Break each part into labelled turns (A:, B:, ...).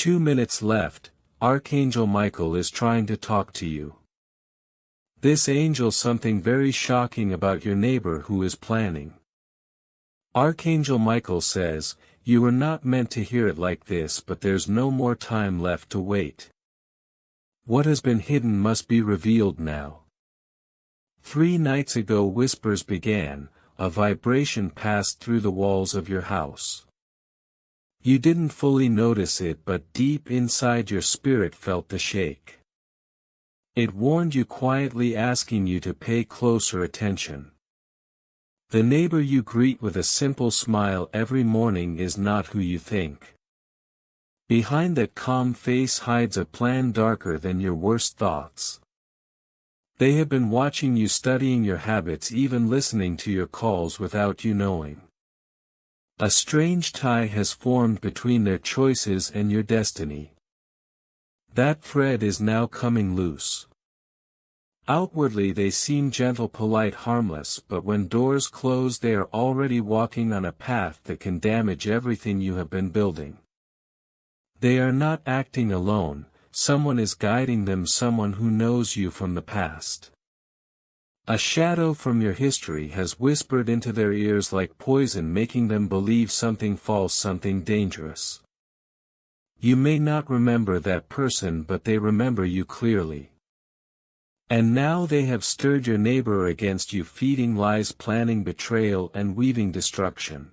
A: 2 minutes left, Archangel Michael is trying to talk to you. This angel something very shocking about your neighbor who is planning. Archangel Michael says, you were not meant to hear it like this, but there's no more time left to wait. What has been hidden must be revealed now. 3 nights ago whispers began, a vibration passed through the walls of your house. You didn't fully notice it, but deep inside your spirit felt the shake. It warned you quietly, asking you to pay closer attention. The neighbor you greet with a simple smile every morning is not who you think. Behind that calm face hides a plan darker than your worst thoughts. They have been watching you, studying your habits, even listening to your calls without you knowing. A strange tie has formed between their choices and your destiny. That thread is now coming loose. Outwardly they seem gentle, polite, harmless, but when doors close they are already walking on a path that can damage everything you have been building. They are not acting alone, someone is guiding them, someone who knows you from the past. A shadow from your history has whispered into their ears like poison, making them believe something false, something dangerous. You may not remember that person, but they remember you clearly. And now they have stirred your neighbor against you, feeding lies, planning betrayal, and weaving destruction.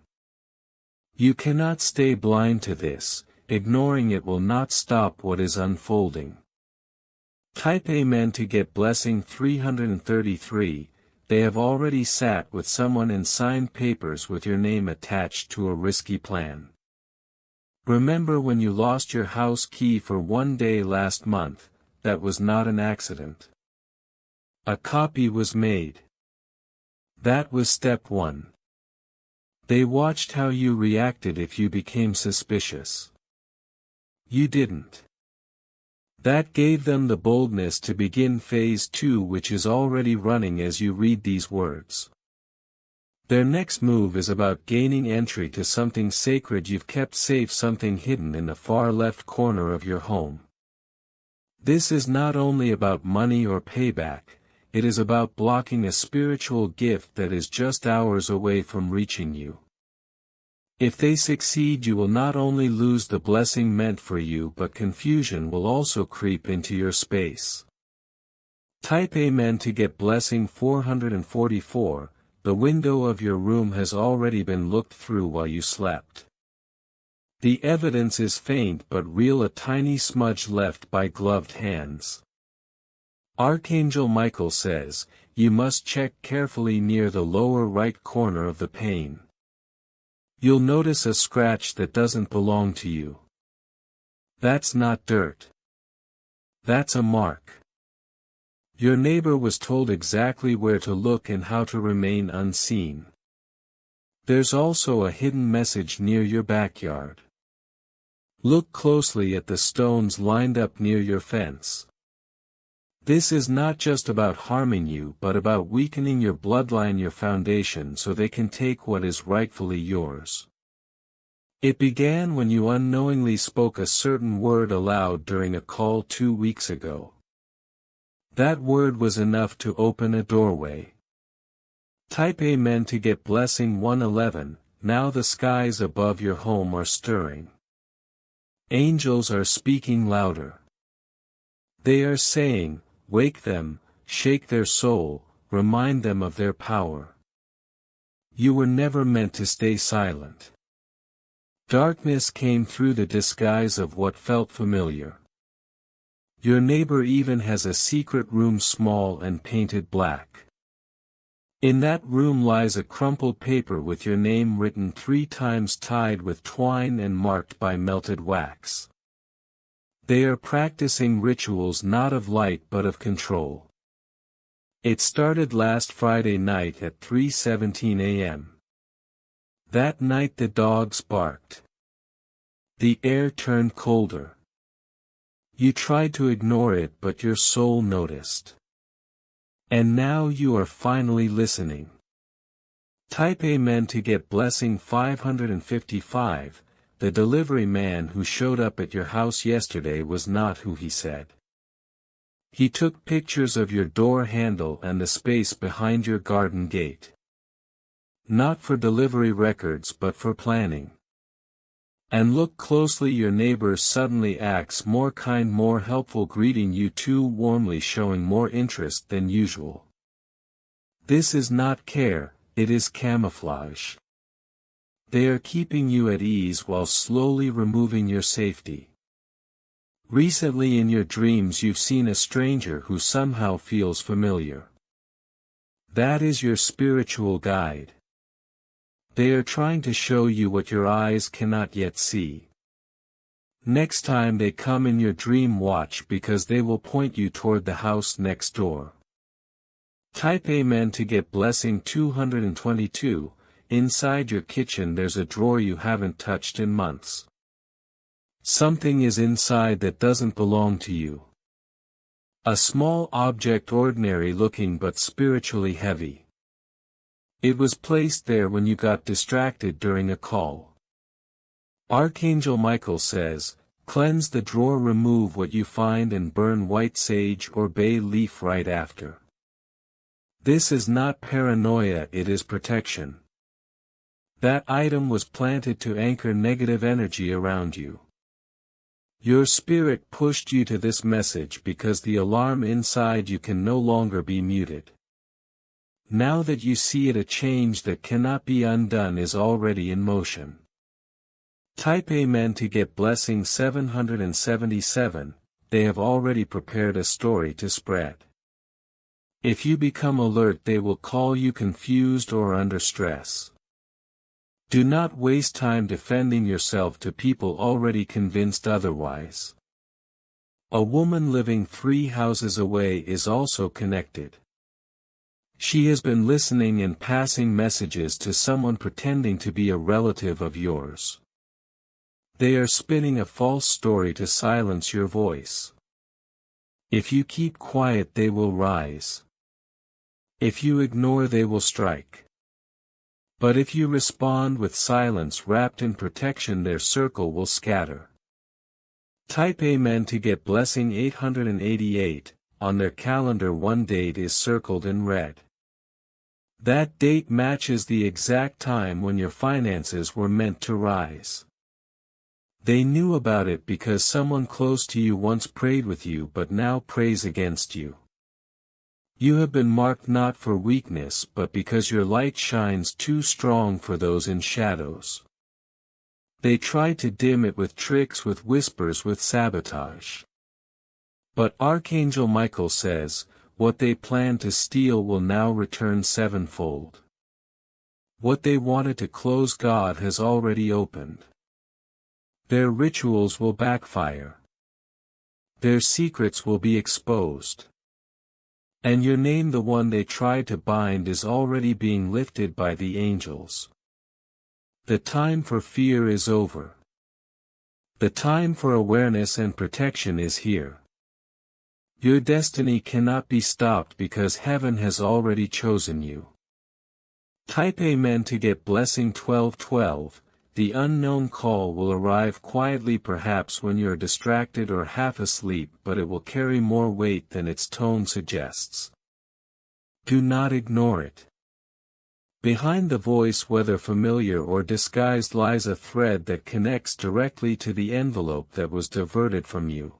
A: You cannot stay blind to this, ignoring it will not stop what is unfolding. Type Amen to get blessing 333, they have already sat with someone and signed papers with your name attached to a risky plan. Remember when you lost your house key for one day last month? That was not an accident. A copy was made. That was step 1. They watched how you reacted if you became suspicious. You didn't. That gave them the boldness to begin phase 2, which is already running as you read these words. Their next move is about gaining entry to something sacred you've kept safe, something hidden in the far left corner of your home. This is not only about money or payback, it is about blocking a spiritual gift that is just hours away from reaching you. If they succeed, you will not only lose the blessing meant for you, but confusion will also creep into your space. Type Amen to get blessing 444, the window of your room has already been looked through while you slept. The evidence is faint but real, a tiny smudge left by gloved hands. Archangel Michael says, you must check carefully near the lower right corner of the pane. You'll notice a scratch that doesn't belong to you. That's not dirt. That's a mark. Your neighbor was told exactly where to look and how to remain unseen. There's also a hidden message near your backyard. Look closely at the stones lined up near your fence. This is not just about harming you, but about weakening your bloodline, your foundation, so they can take what is rightfully yours. It began when you unknowingly spoke a certain word aloud during a call 2 weeks ago. That word was enough to open a doorway. Type Amen to get blessing 111, now the skies above your home are stirring. Angels are speaking louder. They are saying, wake them, shake their soul, remind them of their power. You were never meant to stay silent. Darkness came through the disguise of what felt familiar. Your neighbor even has a secret room, small and painted black. In that room lies a crumpled paper with your name written 3 times, tied with twine and marked by melted wax. They are practicing rituals not of light but of control. It started last Friday night at 3:17 a.m. That night the dogs barked. The air turned colder. You tried to ignore it, but your soul noticed. And now you are finally listening. Type Amen to get blessing 555, the delivery man who showed up at your house yesterday was not who he said. He took pictures of your door handle and the space behind your garden gate. Not for delivery records but for planning. And look closely, your neighbor suddenly acts more kind, more helpful, greeting you too warmly, showing more interest than usual. This is not care, it is camouflage. They are keeping you at ease while slowly removing your safety. Recently in your dreams you've seen a stranger who somehow feels familiar. That is your spiritual guide. They are trying to show you what your eyes cannot yet see. Next time they come in your dream, watch, because they will point you toward the house next door. Type Amen to get blessing 222. Inside your kitchen there's a drawer you haven't touched in months. Something is inside that doesn't belong to you. A small object, ordinary looking but spiritually heavy. It was placed there when you got distracted during a call. Archangel Michael says, cleanse the drawer, remove what you find and burn white sage or bay leaf right after. This is not paranoia, it is protection. That item was planted to anchor negative energy around you. Your spirit pushed you to this message because the alarm inside you can no longer be muted. Now that you see it, a change that cannot be undone is already in motion. Type Amen to get blessing 777. They have already prepared a story to spread. If you become alert, they will call you confused or under stress. Do not waste time defending yourself to people already convinced otherwise. A woman living 3 houses away is also connected. She has been listening and passing messages to someone pretending to be a relative of yours. They are spinning a false story to silence your voice. If you keep quiet, they will rise. If you ignore, they will strike. But if you respond with silence wrapped in protection, their circle will scatter. Type Amen to get blessing 888. On their calendar one date is circled in red. That date matches the exact time when your finances were meant to rise. They knew about it because someone close to you once prayed with you but now prays against you. You have been marked not for weakness but because your light shines too strong for those in shadows. They tried to dim it with tricks, with whispers, with sabotage. But Archangel Michael says, what they planned to steal will now return sevenfold. What they wanted to close, God has already opened. Their rituals will backfire. Their secrets will be exposed. And your name, the one they tried to bind, is already being lifted by the angels. The time for fear is over. The time for awareness and protection is here. Your destiny cannot be stopped because heaven has already chosen you. Type Amen to get blessing 1212. The unknown call will arrive quietly, perhaps when you're distracted or half asleep, but it will carry more weight than its tone suggests. Do not ignore it. Behind the voice, whether familiar or disguised, lies a thread that connects directly to the envelope that was diverted from you.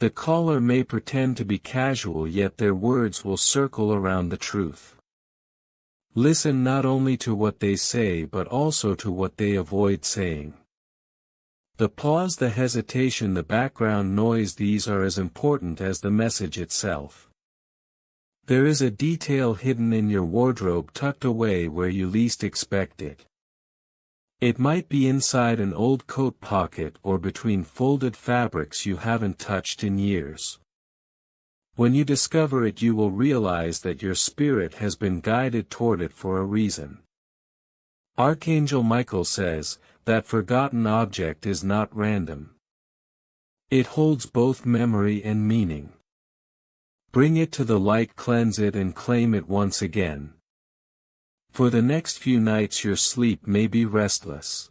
A: The caller may pretend to be casual, yet their words will circle around the truth. Listen not only to what they say but also to what they avoid saying. The pause, the hesitation, the background noise, these are as important as the message itself. There is a detail hidden in your wardrobe, tucked away where you least expect it. It might be inside an old coat pocket or between folded fabrics you haven't touched in years. When you discover it, you will realize that your spirit has been guided toward it for a reason. Archangel Michael says, that forgotten object is not random. It holds both memory and meaning. Bring it to the light, cleanse it, and claim it once again. For the next few nights your sleep may be restless.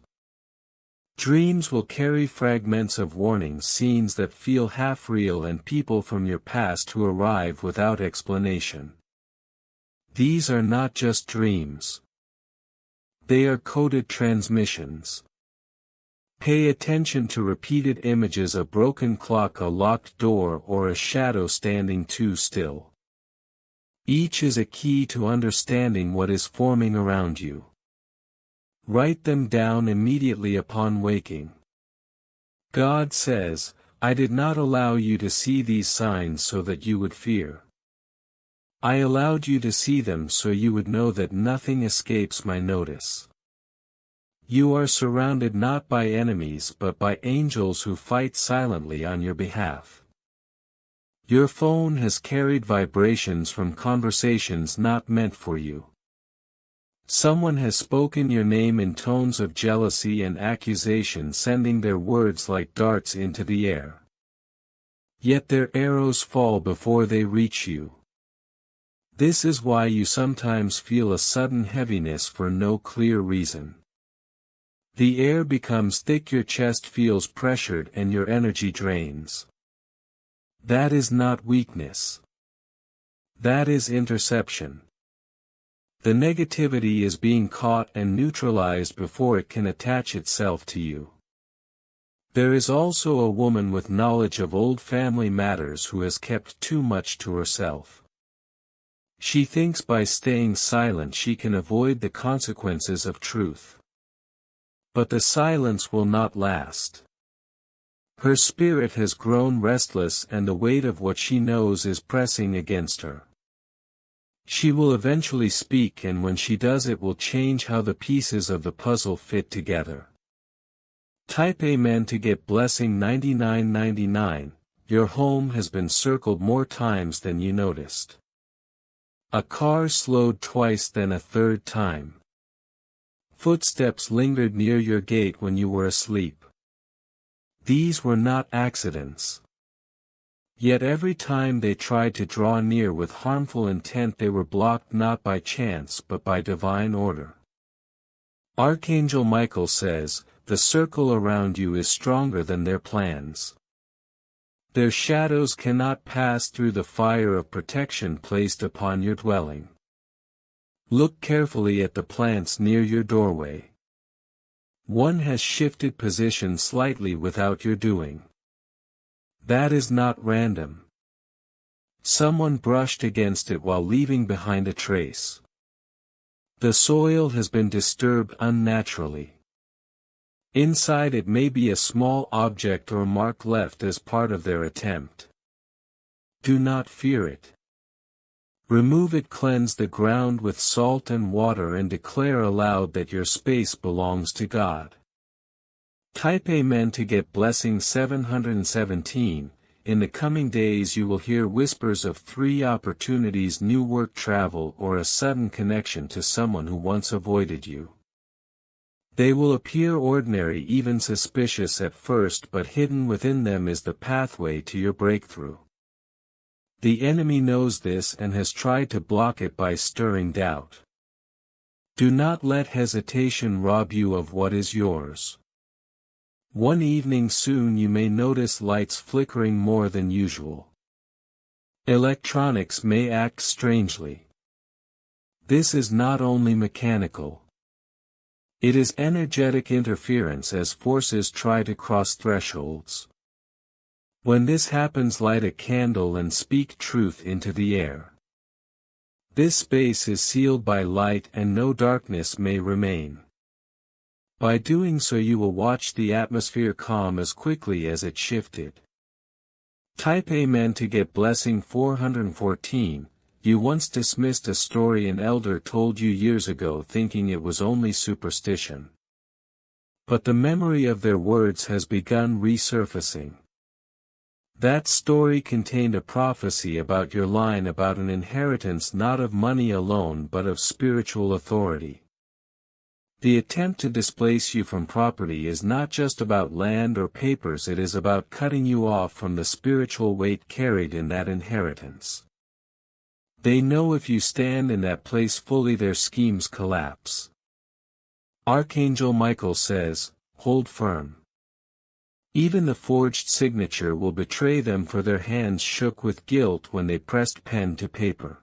A: Dreams will carry fragments of warning scenes that feel half real and people from your past who arrive without explanation. These are not just dreams. They are coded transmissions. Pay attention to repeated images: a broken clock, a locked door, or a shadow standing too still. Each is a key to understanding what is forming around you. Write them down immediately upon waking. God says, "I did not allow you to see these signs so that you would fear. I allowed you to see them so you would know that nothing escapes my notice." You are surrounded not by enemies but by angels who fight silently on your behalf. Your phone has carried vibrations from conversations not meant for you. Someone has spoken your name in tones of jealousy and accusation, sending their words like darts into the air. Yet their arrows fall before they reach you. This is why you sometimes feel a sudden heaviness for no clear reason. The air becomes thick, your chest feels pressured, and your energy drains. That is not weakness. That is interception. The negativity is being caught and neutralized before it can attach itself to you. There is also a woman with knowledge of old family matters who has kept too much to herself. She thinks by staying silent she can avoid the consequences of truth. But the silence will not last. Her spirit has grown restless and the weight of what she knows is pressing against her. She will eventually speak, and when she does it will change how the pieces of the puzzle fit together. Type Amen to get blessing 9999. Your home has been circled more times than you noticed. A car slowed twice, then a third time. Footsteps lingered near your gate when you were asleep. These were not accidents. Yet every time they tried to draw near with harmful intent, they were blocked not by chance but by divine order. Archangel Michael says, "The circle around you is stronger than their plans. Their shadows cannot pass through the fire of protection placed upon your dwelling. Look carefully at the plants near your doorway. One has shifted position slightly without your doing. That is not random. Someone brushed against it while leaving behind a trace. The soil has been disturbed unnaturally. Inside it may be a small object or mark left as part of their attempt. Do not fear it. Remove it, cleanse the ground with salt and water, and declare aloud that your space belongs to God. Type Amen to get blessing 717. In the coming days you will hear whispers of 3 opportunities: new work, travel, or a sudden connection to someone who once avoided you. They will appear ordinary, even suspicious at first, but hidden within them is the pathway to your breakthrough. The enemy knows this and has tried to block it by stirring doubt. Do not let hesitation rob you of what is yours. One evening soon you may notice lights flickering more than usual. Electronics may act strangely. This is not only mechanical. It is energetic interference as forces try to cross thresholds. When this happens, light a candle and speak truth into the air. This space is sealed by light and no darkness may remain. By doing so you will watch the atmosphere calm as quickly as it shifted. Type Amen to get blessing 414. You once dismissed a story an elder told you years ago, thinking it was only superstition. But the memory of their words has begun resurfacing. That story contained a prophecy about your line, about an inheritance not of money alone but of spiritual authority. The attempt to displace you from property is not just about land or papers, it is about cutting you off from the spiritual weight carried in that inheritance. They know if you stand in that place fully, their schemes collapse. Archangel Michael says, hold firm. Even the forged signature will betray them, for their hands shook with guilt when they pressed pen to paper.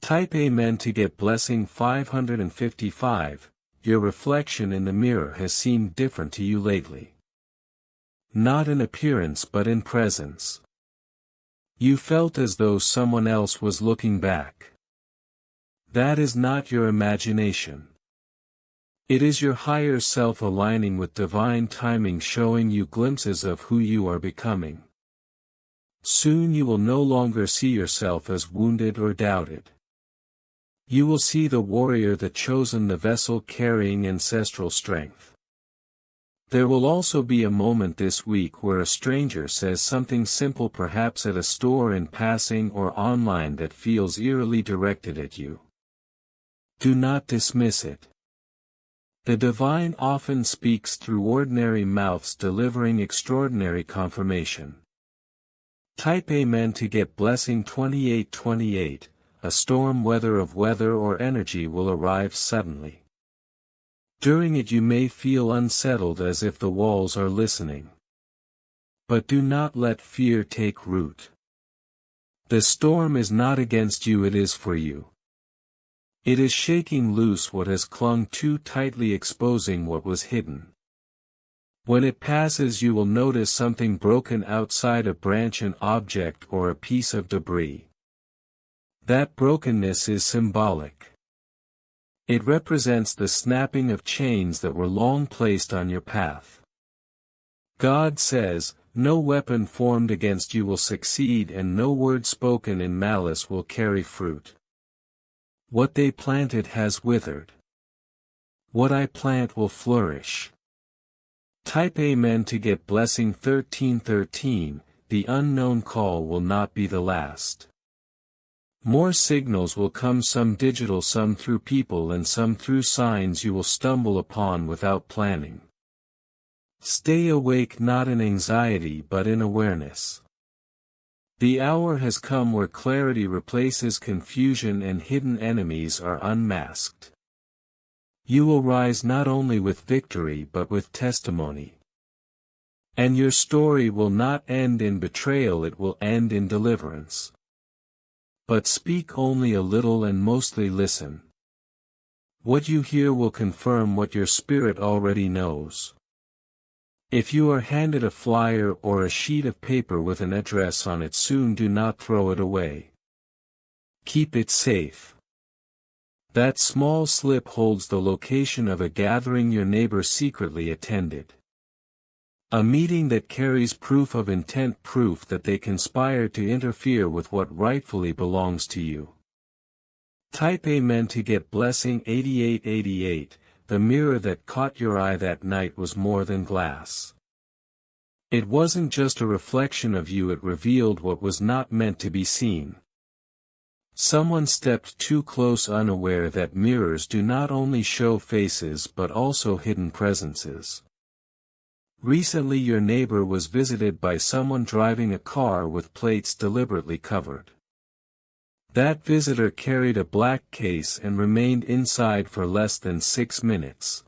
A: Type Amen to get blessing 555. Your reflection in the mirror has seemed different to you lately. Not in appearance but in presence. You felt as though someone else was looking back. That is not your imagination. It is your higher self aligning with divine timing, showing you glimpses of who you are becoming. Soon you will no longer see yourself as wounded or doubted. You will see the warrior, the chosen, the vessel carrying ancestral strength. There will also be a moment this week where a stranger says something simple, perhaps at a store, in passing, or online, that feels eerily directed at you. Do not dismiss it. The divine often speaks through ordinary mouths, delivering extraordinary confirmation. Type Amen to get blessing 2828. A storm, whether of weather or energy, will arrive suddenly. During it you may feel unsettled, as if the walls are listening. But do not let fear take root. The storm is not against you, it is for you. It is shaking loose what has clung too tightly, exposing what was hidden. When it passes you will notice something broken outside, a branch, an object, or a piece of debris. That brokenness is symbolic. It represents the snapping of chains that were long placed on your path. God says, "No weapon formed against you will succeed, and no word spoken in malice will carry fruit." What they planted has withered. What I plant will flourish. Type Amen to get blessing 1313. The unknown call will not be the last. More signals will come, some digital, some through people, and some through signs you will stumble upon without planning. Stay awake, not in anxiety but in awareness. The hour has come where clarity replaces confusion and hidden enemies are unmasked. You will rise not only with victory but with testimony. And your story will not end in betrayal, it will end in deliverance. But speak only a little and mostly listen. What you hear will confirm what your spirit already knows. If you are handed a flyer or a sheet of paper with an address on it, soon do not throw it away. Keep it safe. That small slip holds the location of a gathering your neighbor secretly attended. A meeting that carries proof of intent, proof that they conspired to interfere with what rightfully belongs to you. Type Amen to get blessing 8888. The mirror that caught your eye that night was more than glass. It wasn't just a reflection of you, it revealed what was not meant to be seen. Someone stepped too close, unaware that mirrors do not only show faces but also hidden presences. Recently your neighbor was visited by someone driving a car with plates deliberately covered. That visitor carried a black case and remained inside for less than 6 minutes.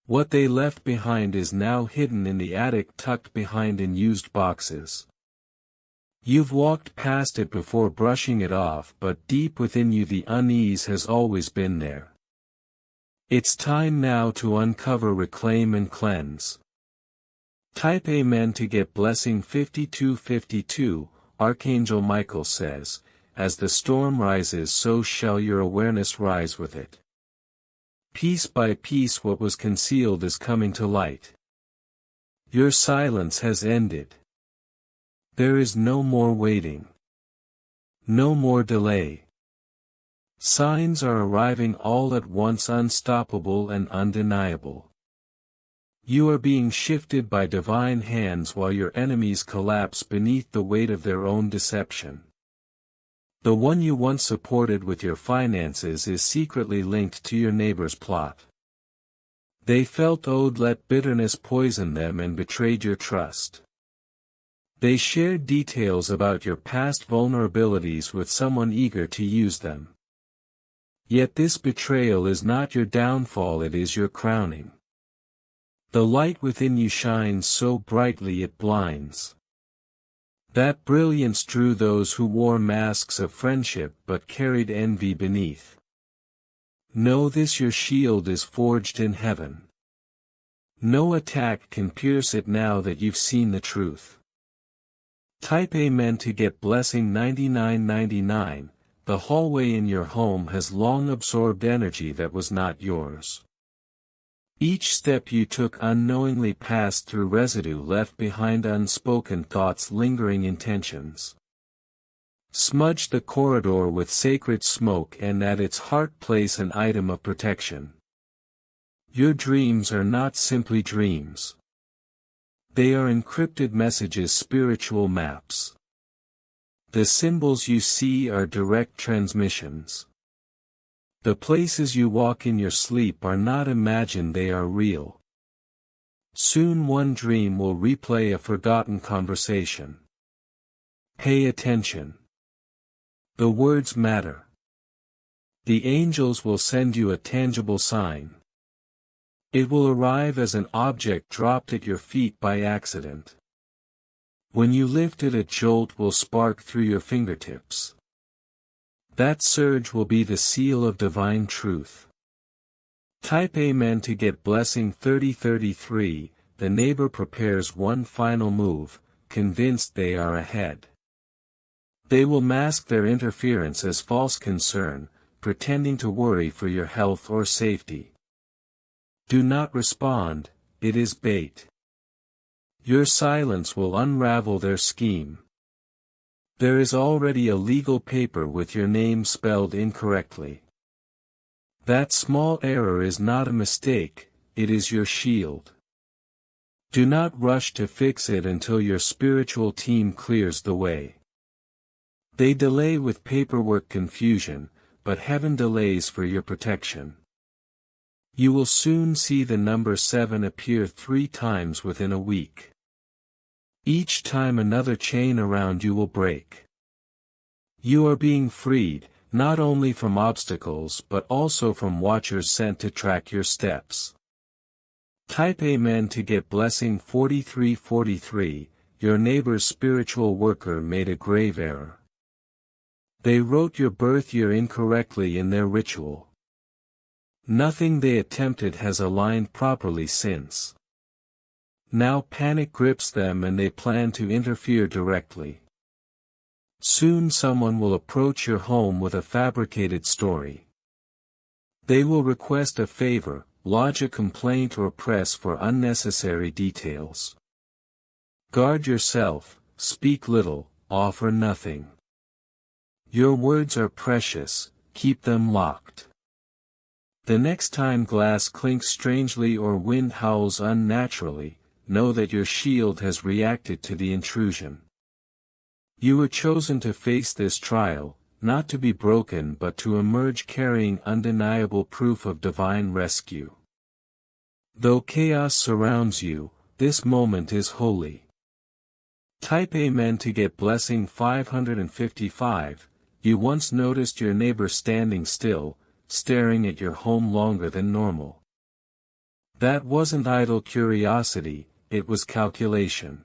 A: What they left behind is now hidden in the attic, tucked behind unused boxes. You've walked past it before, brushing it off, but deep within you the unease has always been there. It's time now to uncover, reclaim and cleanse. Type Amen to get blessing 5252. Archangel Michael says, "As the storm rises, so shall your awareness rise with it." Piece by piece what was concealed is coming to light. Your silence has ended. There is no more waiting. No more delay. Signs are arriving all at once, unstoppable and undeniable. You are being shifted by divine hands while your enemies collapse beneath the weight of their own deception. The one you once supported with your finances is secretly linked to your neighbor's plot. They felt owed, let bitterness poison them, and betrayed your trust. They shared details about your past vulnerabilities with someone eager to use them. Yet this betrayal is not your downfall, it is your crowning. The light within you shines so brightly it blinds. That brilliance drew those who wore masks of friendship but carried envy beneath. Know this: your shield is forged in heaven. No attack can pierce it now that you've seen the truth. Type Amen to get blessing 9999. The hallway in your home has long absorbed energy that was not yours. Each step you took unknowingly passed through residue left behind, unspoken thoughts, lingering intentions. Smudge the corridor with sacred smoke and at its heart place an item of protection. Your dreams are not simply dreams. They are encrypted messages, spiritual maps. The symbols you see are direct transmissions. The places you walk in your sleep are not imagined, they are real. Soon one dream will replay a forgotten conversation. Pay attention. The words matter. The angels will send you a tangible sign. It will arrive as an object dropped at your feet by accident. When you lift it, a jolt will spark through your fingertips. That surge will be the seal of divine truth. Type Amen to get blessing 3033. The neighbor prepares one final move, convinced they are ahead. They will mask their interference as false concern, pretending to worry for your health or safety. Do not respond, it is bait. Your silence will unravel their scheme. There is already a legal paper with your name spelled incorrectly. That small error is not a mistake, it is your shield. Do not rush to fix it until your spiritual team clears the way. They delay with paperwork confusion, but heaven delays for your protection. You will soon see the number 7 appear 3 times within a week. Each time another chain around you will break. You are being freed, not only from obstacles but also from watchers sent to track your steps. Type Amen to get blessing 4343. Your neighbor's spiritual worker made a grave error. They wrote your birth year incorrectly in their ritual. Nothing they attempted has aligned properly since. Now panic grips them and they plan to interfere directly. Soon someone will approach your home with a fabricated story. They will request a favor, lodge a complaint or press for unnecessary details. Guard yourself, speak little, offer nothing. Your words are precious, keep them locked. The next time glass clinks strangely or wind howls unnaturally, know that your shield has reacted to the intrusion. You were chosen to face this trial, not to be broken but to emerge carrying undeniable proof of divine rescue. Though chaos surrounds you, this moment is holy. Type Amen to get blessing 555. You once noticed your neighbor standing still, staring at your home longer than normal. That wasn't idle curiosity, it was calculation.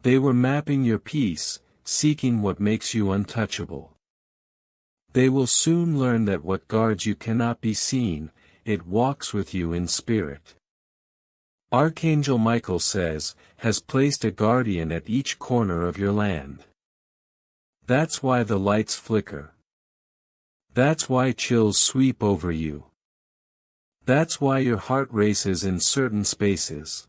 A: They were mapping your peace, seeking what makes you untouchable. They will soon learn that what guards you cannot be seen, it walks with you in spirit. Archangel Michael says, has placed a guardian at each corner of your land. That's why the lights flicker. That's why chills sweep over you. That's why your heart races in certain spaces.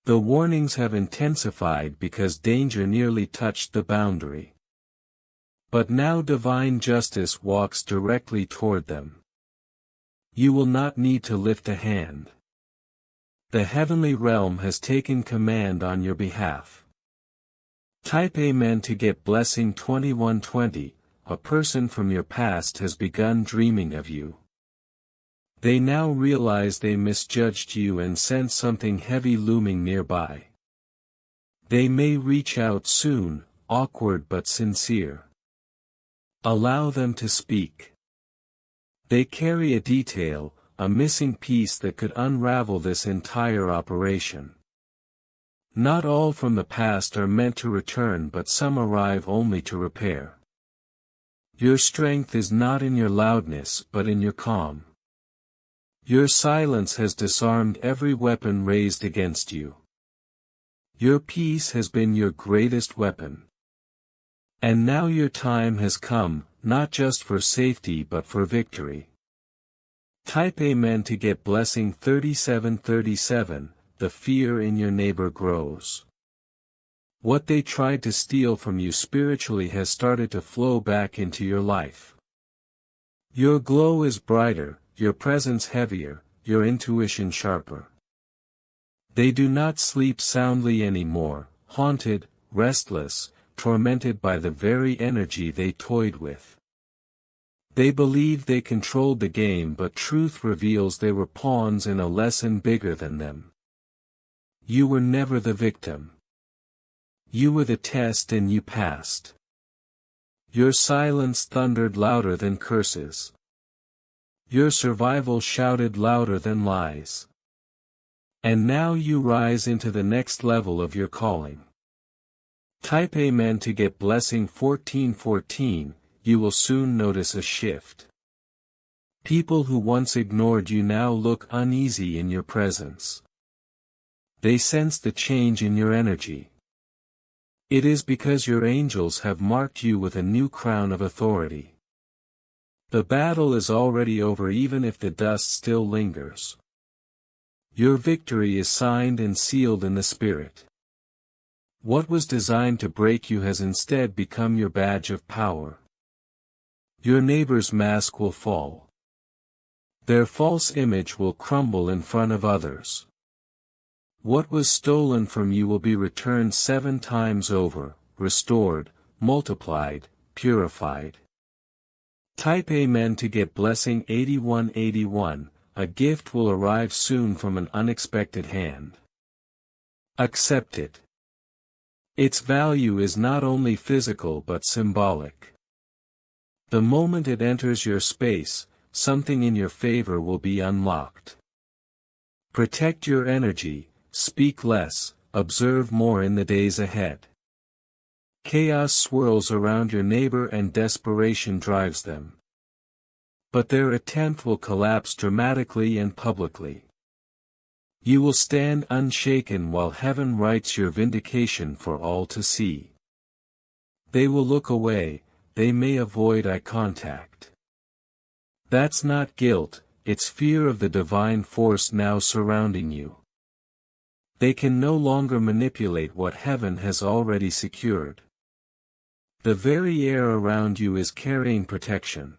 A: The warnings have intensified because danger nearly touched the boundary. But now divine justice walks directly toward them. You will not need to lift a hand. The heavenly realm has taken command on your behalf. Type Amen to get blessing 2120. A person from your past has begun dreaming of you. They now realize they misjudged you and sense something heavy looming nearby. They may reach out soon, awkward but sincere. Allow them to speak. They carry a detail, a missing piece that could unravel this entire operation. Not all from the past are meant to return, but some arrive only to repair. Your strength is not in your loudness but in your calm. Your silence has disarmed every weapon raised against you. Your peace has been your greatest weapon. And now your time has come, not just for safety but for victory. Type Amen to get blessing 3737. The fear in your neighbor grows. What they tried to steal from you spiritually has started to flow back into your life. Your glow is brighter, your presence heavier, your intuition sharper. They do not sleep soundly anymore, haunted, restless, tormented by the very energy they toyed with. They believed they controlled the game, but truth reveals they were pawns in a lesson bigger than them. You were never the victim. You were the test and you passed. Your silence thundered louder than curses. Your survival shouted louder than lies. And now you rise into the next level of your calling. Type Amen to get blessing 1414. You will soon notice a shift. People who once ignored you now look uneasy in your presence. They sense the change in your energy. It is because your angels have marked you with a new crown of authority. The battle is already over, even if the dust still lingers. Your victory is signed and sealed in the Spirit. What was designed to break you has instead become your badge of power. Your neighbor's mask will fall. Their false image will crumble in front of others. What was stolen from you will be returned 7 times over, restored, multiplied, purified. Type Amen to get blessing 8181. A gift will arrive soon from an unexpected hand. Accept it. Its value is not only physical but symbolic. The moment it enters your space, something in your favor will be unlocked. Protect your energy, speak less, observe more in the days ahead. Chaos swirls around your neighbor and desperation drives them. But their attempt will collapse dramatically and publicly. You will stand unshaken while heaven writes your vindication for all to see. They will look away, they may avoid eye contact. That's not guilt, it's fear of the divine force now surrounding you. They can no longer manipulate what heaven has already secured. The very air around you is carrying protection.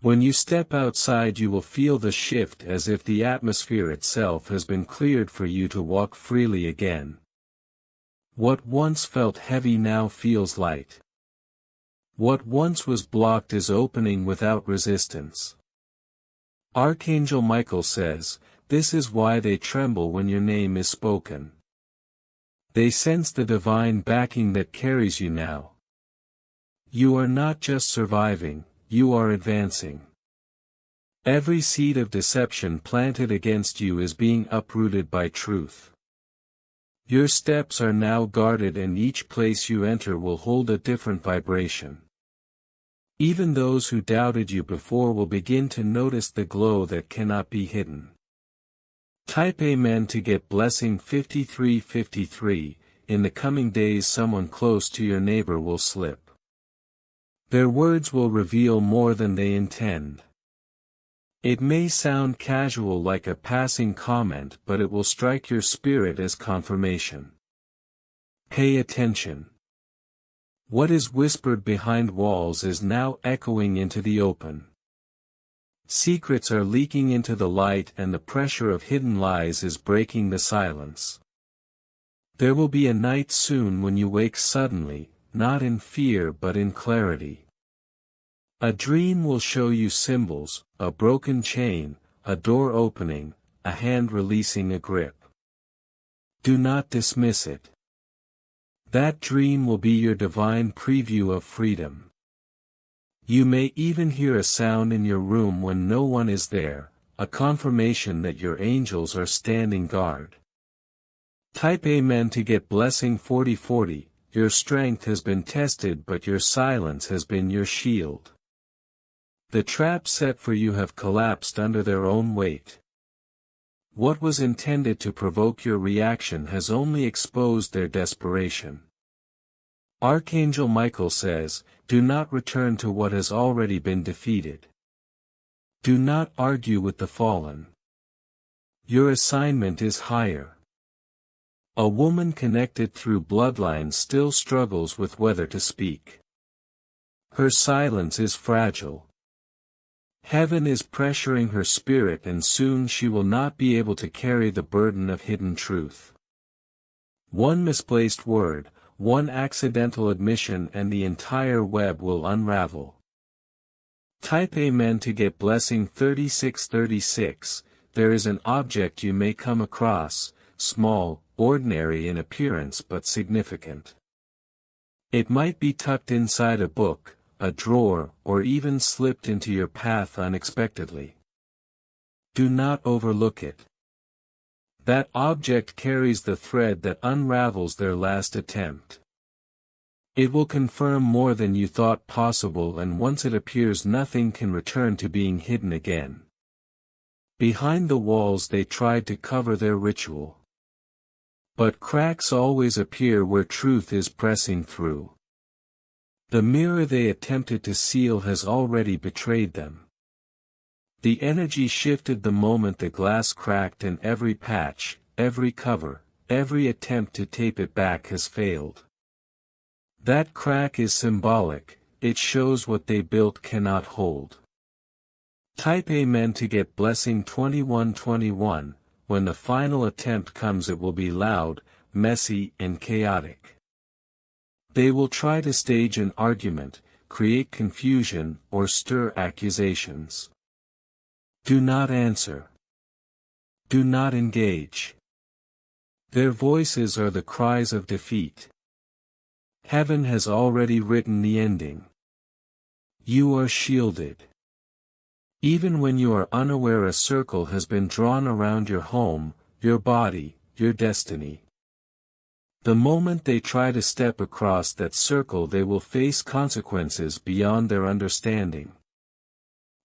A: When you step outside you will feel the shift as if the atmosphere itself has been cleared for you to walk freely again. What once felt heavy now feels light. What once was blocked is opening without resistance. Archangel Michael says, "This is why they tremble when your name is spoken." They sense the divine backing that carries you now. You are not just surviving, you are advancing. Every seed of deception planted against you is being uprooted by truth. Your steps are now guarded and each place you enter will hold a different vibration. Even those who doubted you before will begin to notice the glow that cannot be hidden. Type Amen to get blessing 5353. In the coming days someone close to your neighbor will slip. Their words will reveal more than they intend. It may sound casual like a passing comment, but it will strike your spirit as confirmation. Pay attention. What is whispered behind walls is now echoing into the open. Secrets are leaking into the light and the pressure of hidden lies is breaking the silence. There will be a night soon when you wake suddenly, not in fear but in clarity. A dream will show you symbols, a broken chain, a door opening, a hand releasing a grip. Do not dismiss it. That dream will be your divine preview of freedom. You may even hear a sound in your room when no one is there, a confirmation that your angels are standing guard. Type Amen to get blessing 4040, your strength has been tested but your silence has been your shield. The traps set for you have collapsed under their own weight. What was intended to provoke your reaction has only exposed their desperation. Archangel Michael says, do not return to what has already been defeated. Do not argue with the fallen. Your assignment is higher. A woman connected through bloodlines still struggles with whether to speak. Her silence is fragile. Heaven is pressuring her spirit and soon she will not be able to carry the burden of hidden truth. One misplaced word, one accidental admission and the entire web will unravel. Type Amen to get blessing 3636, there is an object you may come across, small, ordinary in appearance but significant. It might be tucked inside a book, a drawer, or even slipped into your path unexpectedly. Do not overlook it. That object carries the thread that unravels their last attempt. It will confirm more than you thought possible and once it appears nothing can return to being hidden again. Behind the walls they tried to cover their ritual. But cracks always appear where truth is pressing through. The mirror they attempted to seal has already betrayed them. The energy shifted the moment the glass cracked and every patch, every cover, every attempt to tape it back has failed. That crack is symbolic, it shows what they built cannot hold. Type Amen to get blessing 2121, when the final attempt comes it will be loud, messy and chaotic. They will try to stage an argument, create confusion, or stir accusations. Do not answer. Do not engage. Their voices are the cries of defeat. Heaven has already written the ending. You are shielded. Even when you are unaware a circle has been drawn around your home, your body, your destiny. The moment they try to step across that circle they will face consequences beyond their understanding.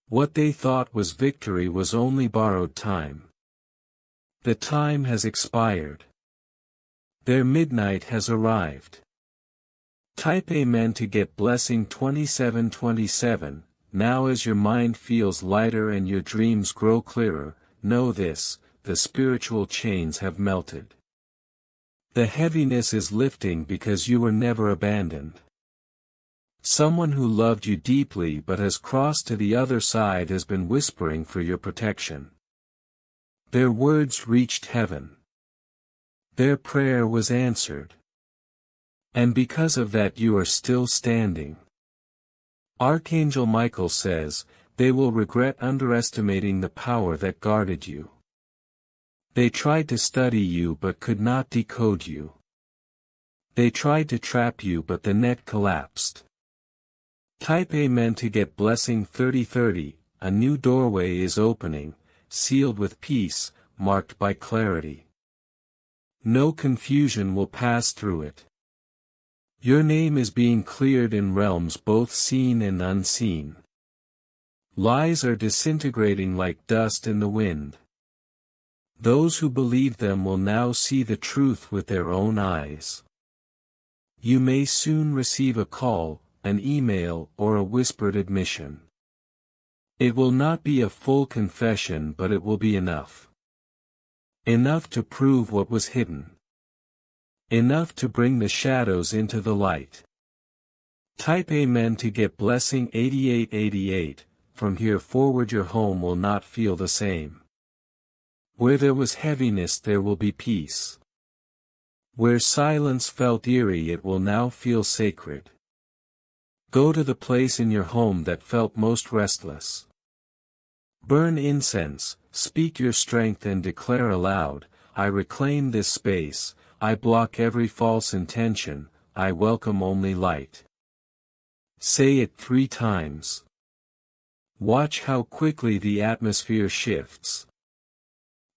A: What they thought was victory was only borrowed time. The time has expired. Their midnight has arrived. Type Amen to get blessing 2727, now as your mind feels lighter and your dreams grow clearer, know this, the spiritual chains have melted. The heaviness is lifting because you were never abandoned. Someone who loved you deeply but has crossed to the other side has been whispering for your protection. Their words reached heaven. Their prayer was answered. And because of that you are still standing. Archangel Michael says, they will regret underestimating the power that guarded you. They tried to study you but could not decode you. They tried to trap you but the net collapsed. Type Amen to get blessing 3030, a new doorway is opening, sealed with peace, marked by clarity. No confusion will pass through it. Your name is being cleared in realms both seen and unseen. Lies are disintegrating like dust in the wind. Those who believe them will now see the truth with their own eyes. You may soon receive a call, an email, or a whispered admission. It will not be a full confession but it will be enough. Enough to prove what was hidden. Enough to bring the shadows into the light. Type Amen to get blessing 8888, from here forward your home will not feel the same. Where there was heaviness there will be peace. Where silence felt eerie it will now feel sacred. Go to the place in your home that felt most restless. Burn incense, speak your strength and declare aloud, I reclaim this space, I block every false intention, I welcome only light. Say it 3 times. Watch how quickly the atmosphere shifts.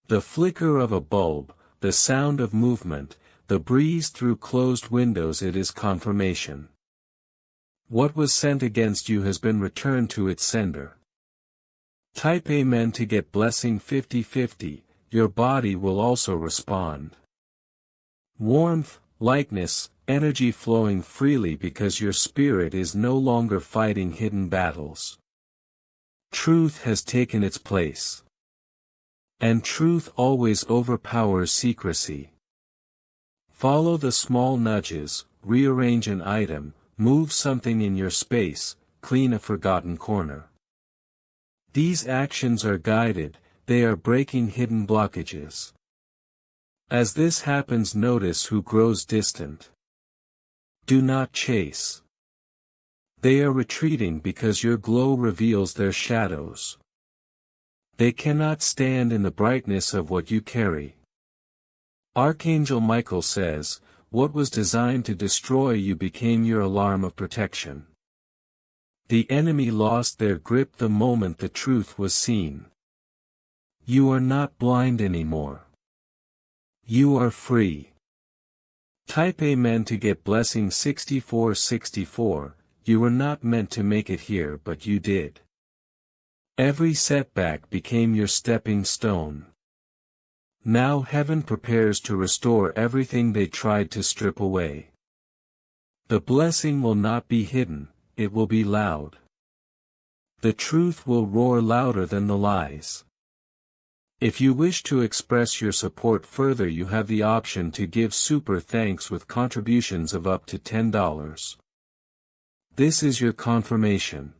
A: The flicker of a bulb, the sound of movement, the breeze through closed windows, it is confirmation. What was sent against you has been returned to its sender. Type Amen to get blessing 50-50, your body will also respond. Warmth, lightness, energy flowing freely because your spirit is no longer fighting hidden battles. Truth has taken its place. And truth always overpowers secrecy. Follow the small nudges, rearrange an item, move something in your space, clean a forgotten corner. These actions are guided, they are breaking hidden blockages. As this happens, notice who grows distant. Do not chase. They are retreating because your glow reveals their shadows. They cannot stand in the brightness of what you carry. Archangel Michael says, what was designed to destroy you became your alarm of protection. The enemy lost their grip the moment the truth was seen. You are not blind anymore. You are free. Type Amen to get blessing 64-64, you were not meant to make it here but you did. Every setback became your stepping stone. Now heaven prepares to restore everything they tried to strip away. The blessing will not be hidden, it will be loud. The truth will roar louder than the lies. If you wish to express your support further, you have the option to give super thanks with contributions of up to $10. This is your confirmation.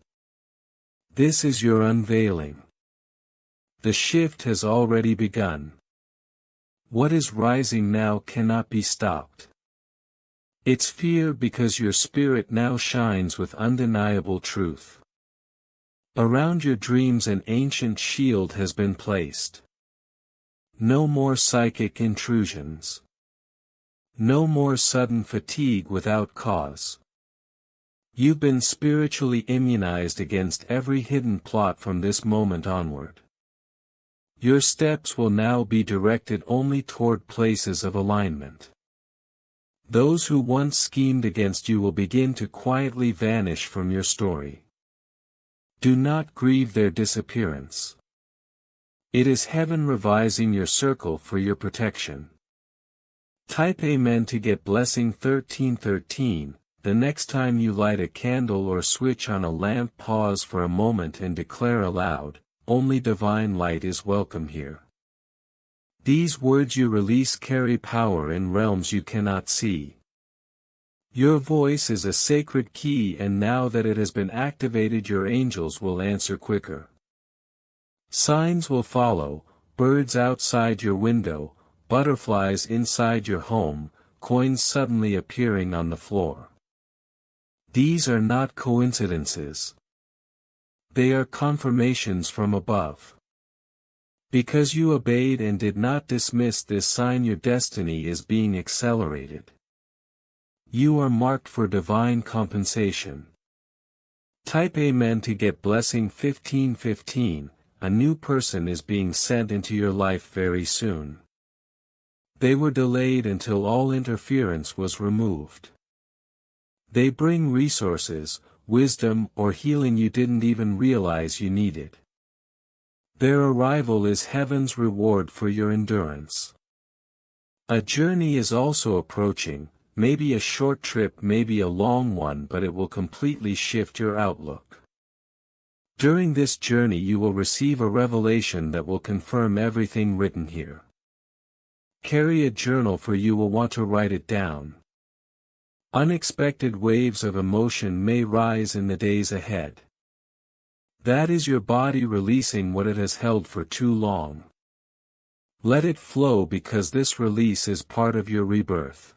A: This is your unveiling. The shift has already begun. What is rising now cannot be stopped. It's fear because your spirit now shines with undeniable truth. Around your dreams an ancient shield has been placed. No more psychic intrusions. No more sudden fatigue without cause. You've been spiritually immunized against every hidden plot from this moment onward. Your steps will now be directed only toward places of alignment. Those who once schemed against you will begin to quietly vanish from your story. Do not grieve their disappearance. It is heaven revising your circle for your protection. Type Amen to get blessing 1313. The next time you light a candle or switch on a lamp, pause for a moment and declare aloud, only divine light is welcome here. These words you release carry power in realms you cannot see. Your voice is a sacred key, and now that it has been activated, your angels will answer quicker. Signs will follow, birds outside your window, butterflies inside your home, coins suddenly appearing on the floor. These are not coincidences. They are confirmations from above. Because you obeyed and did not dismiss this sign, your destiny is being accelerated. You are marked for divine compensation. Type Amen to get blessing 1515. A new person is being sent into your life very soon. They were delayed until all interference was removed. They bring resources, wisdom, or healing you didn't even realize you needed. Their arrival is heaven's reward for your endurance. A journey is also approaching, maybe a short trip, maybe a long one, but it will completely shift your outlook. During this journey you will receive a revelation that will confirm everything written here. Carry a journal, for you will want to write it down. Unexpected waves of emotion may rise in the days ahead. That is your body releasing what it has held for too long. Let it flow, because this release is part of your rebirth.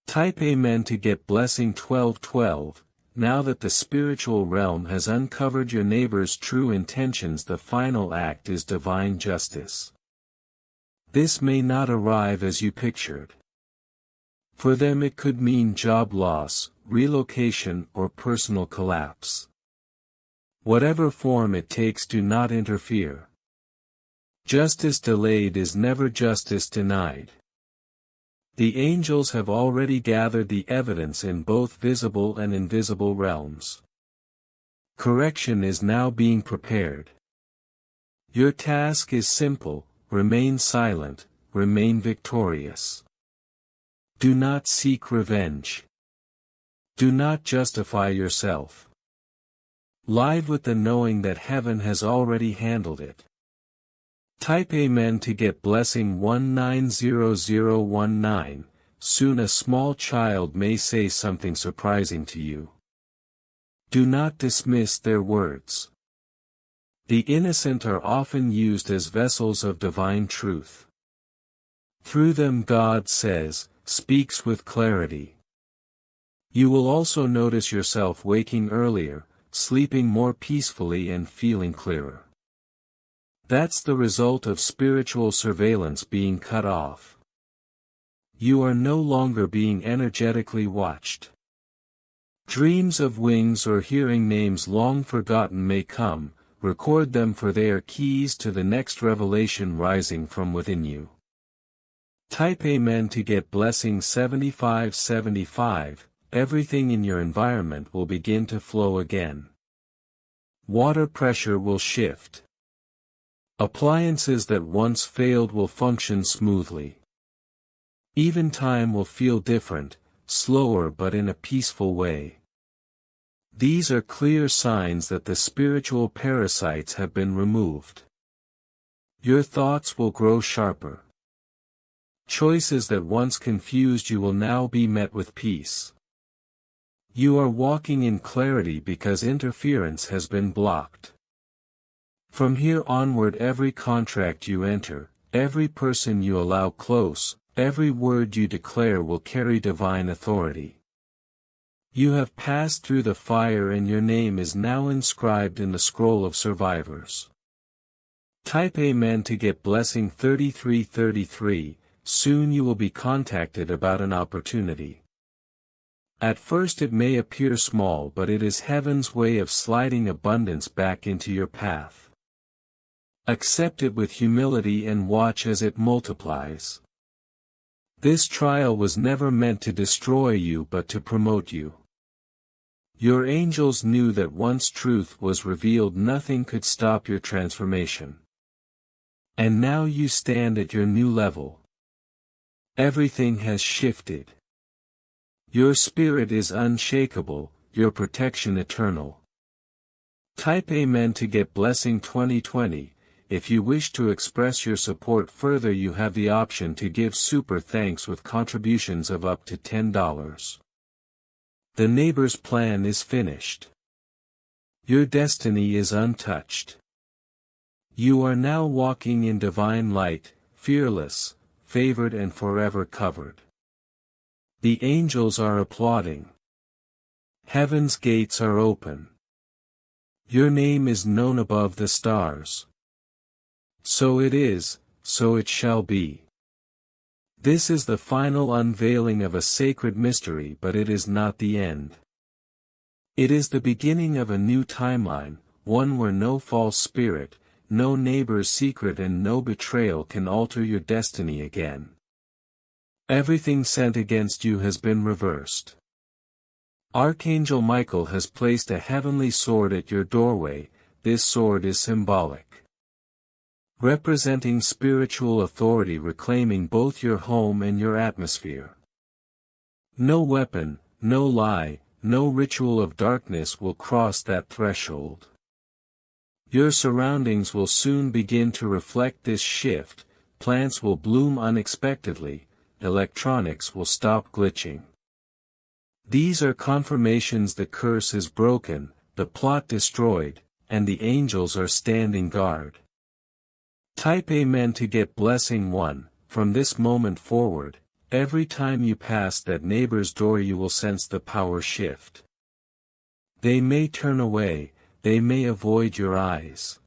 A: Type Amen to get blessing 1212. Now that the spiritual realm has uncovered your neighbor's true intentions, the final act is divine justice. This may not arrive as you pictured. For them it could mean job loss, relocation, or personal collapse. Whatever form it takes, do not interfere. Justice delayed is never justice denied. The angels have already gathered the evidence in both visible and invisible realms. Correction is now being prepared. Your task is simple: remain silent, remain victorious. Do not seek revenge. Do not justify yourself. Live with the knowing that heaven has already handled it. Type Amen to get blessing 190019. Soon a small child may say something surprising to you. Do not dismiss their words. The innocent are often used as vessels of divine truth. Through them God says, speaks with clarity. You will also notice yourself waking earlier, sleeping more peacefully and feeling clearer. That's the result of spiritual surveillance being cut off. You are no longer being energetically watched. Dreams of wings or hearing names long forgotten may come. Record them, for they are keys to the next revelation rising from within you. Type Amen to get blessing 7575. Everything in your environment will begin to flow again. Water pressure will shift. Appliances that once failed will function smoothly. Even time will feel different, slower but in a peaceful way. These are clear signs that the spiritual parasites have been removed. Your thoughts will grow sharper. Choices that once confused you will now be met with peace. You are walking in clarity because interference has been blocked. From here onward, every contract you enter, every person you allow close, every word you declare will carry divine authority. You have passed through the fire and your name is now inscribed in the scroll of survivors. Type Amen to get blessing 3333. Soon you will be contacted about an opportunity. At first it may appear small, but it is heaven's way of sliding abundance back into your path. Accept it with humility and watch as it multiplies. This trial was never meant to destroy you but to promote you. Your angels knew that once truth was revealed, nothing could stop your transformation. And now you stand at your new level. Everything has shifted. Your spirit is unshakable, your protection eternal. Type Amen to get blessing 2020. If you wish to express your support further, you have the option to give super thanks with contributions of up to $10. The Neighbor's plan is finished. Your destiny is untouched. You are now walking in divine light, fearless, favored and forever covered. The angels are applauding. Heaven's gates are open. Your name is known above the stars. So it is, so it shall be. This is the final unveiling of a sacred mystery, but it is not the end. It is the beginning of a new timeline, one where no false spirit, no neighbor's secret and no betrayal can alter your destiny again. Everything sent against you has been reversed. Archangel Michael has placed a heavenly sword at your doorway. This sword is symbolic, representing spiritual authority, reclaiming both your home and your atmosphere. No weapon, no lie, no ritual of darkness will cross that threshold. Your surroundings will soon begin to reflect this shift. Plants will bloom unexpectedly, electronics will stop glitching. These are confirmations the curse is broken, the plot destroyed, and the angels are standing guard. Type Amen to get blessing 1. From this moment forward, every time you pass that neighbor's door you will sense the power shift. They may turn away, they may avoid your eyes.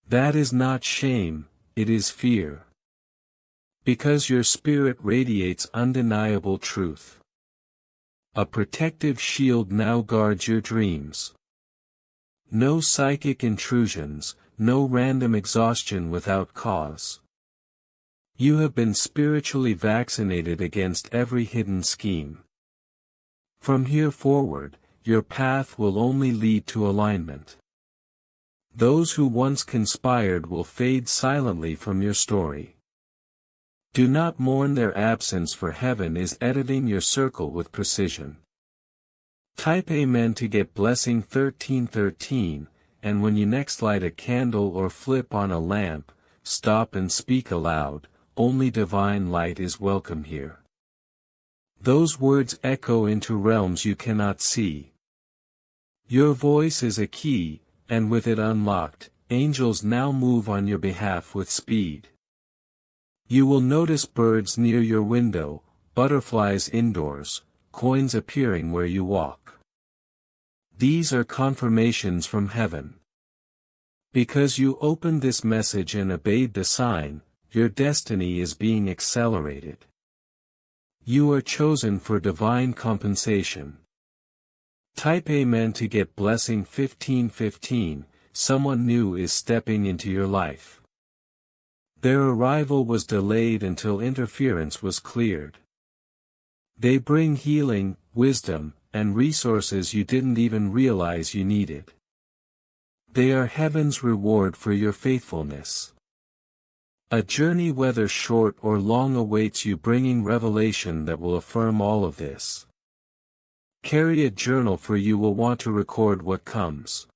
A: That is not shame, it is fear. Because your spirit radiates undeniable truth. A protective shield now guards your dreams. No psychic intrusions, no random exhaustion without cause. You have been spiritually vaccinated against every hidden scheme. From here forward, your path will only lead to alignment. Those who once conspired will fade silently from your story. Do not mourn their absence, for heaven is editing your circle with precision. Type Amen to get blessing 1313, and when you next light a candle or flip on a lamp, stop and speak aloud, only divine light is welcome here. Those words echo into realms you cannot see. Your voice is a key, and with it unlocked, angels now move on your behalf with speed. You will notice birds near your window, butterflies indoors, coins appearing where you walk. These are confirmations from heaven. Because you opened this message and obeyed the sign, your destiny is being accelerated. You are chosen for divine compensation. Type Amen to get blessing 1515, someone new is stepping into your life. Their arrival was delayed until interference was cleared. They bring healing, wisdom, and resources you didn't even realize you needed. They are heaven's reward for your faithfulness. A journey whether short or long awaits you, bringing revelation that will affirm all of this. Carry a journal, for you will want to record what comes.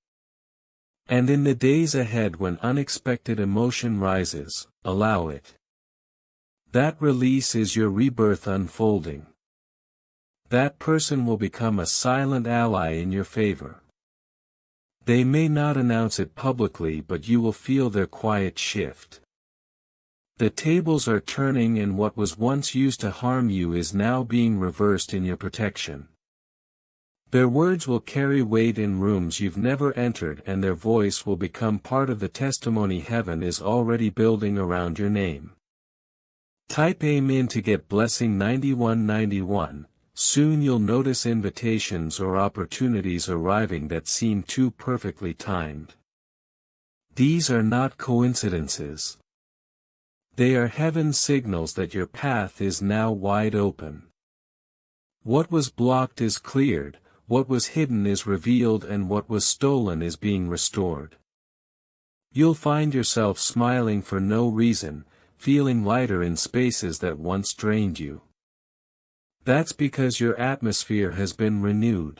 A: And in the days ahead when unexpected emotion rises, allow it. That release is your rebirth unfolding. That person will become a silent ally in your favor. They may not announce it publicly, but you will feel their quiet shift. The tables are turning, and what was once used to harm you is now being reversed in your protection. Their words will carry weight in rooms you've never entered, and their voice will become part of the testimony heaven is already building around your name. Type Amen to get blessing 9191, soon you'll notice invitations or opportunities arriving that seem too perfectly timed. These are not coincidences. They are heaven's signals that your path is now wide open. What was blocked is cleared, what was hidden is revealed, and what was stolen is being restored. You'll find yourself smiling for no reason, feeling lighter in spaces that once drained you. That's because your atmosphere has been renewed.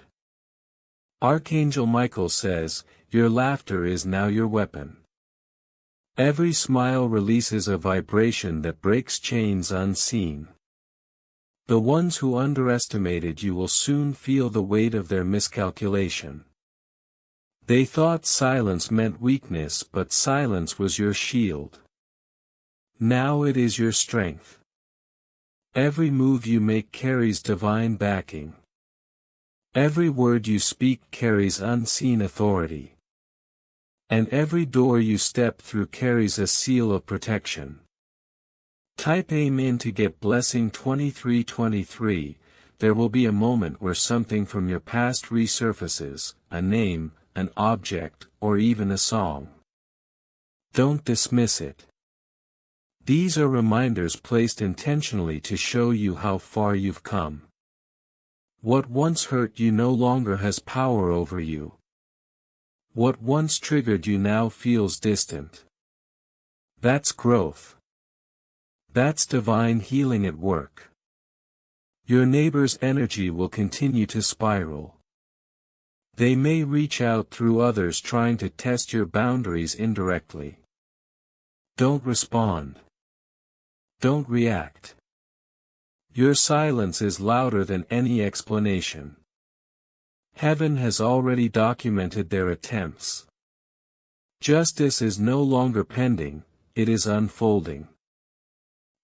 A: Archangel Michael says, your laughter is now your weapon. Every smile releases a vibration that breaks chains unseen. The ones who underestimated you will soon feel the weight of their miscalculation. They thought silence meant weakness, but silence was your shield. Now it is your strength. Every move you make carries divine backing. Every word you speak carries unseen authority. And every door you step through carries a seal of protection. Type Amen to get blessing 2323, there will be a moment where something from your past resurfaces, a name, an object, or even a song. Don't dismiss it. These are reminders placed intentionally to show you how far you've come. What once hurt you no longer has power over you. What once triggered you now feels distant. That's growth. That's divine healing at work. Your neighbor's energy will continue to spiral. They may reach out through others trying to test your boundaries indirectly. Don't respond. Don't react. Your silence is louder than any explanation. Heaven has already documented their attempts. Justice is no longer pending, it is unfolding.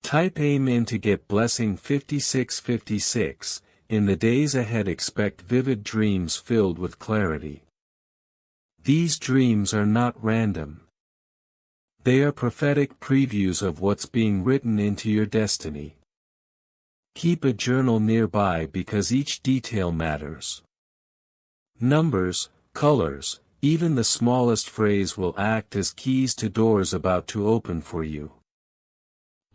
A: Type Amen to get blessing 5656, in the days ahead expect vivid dreams filled with clarity. These dreams are not random. They are prophetic previews of what's being written into your destiny. Keep a journal nearby because each detail matters. Numbers, colors, Even the smallest phrase will act as keys to doors about to open for you.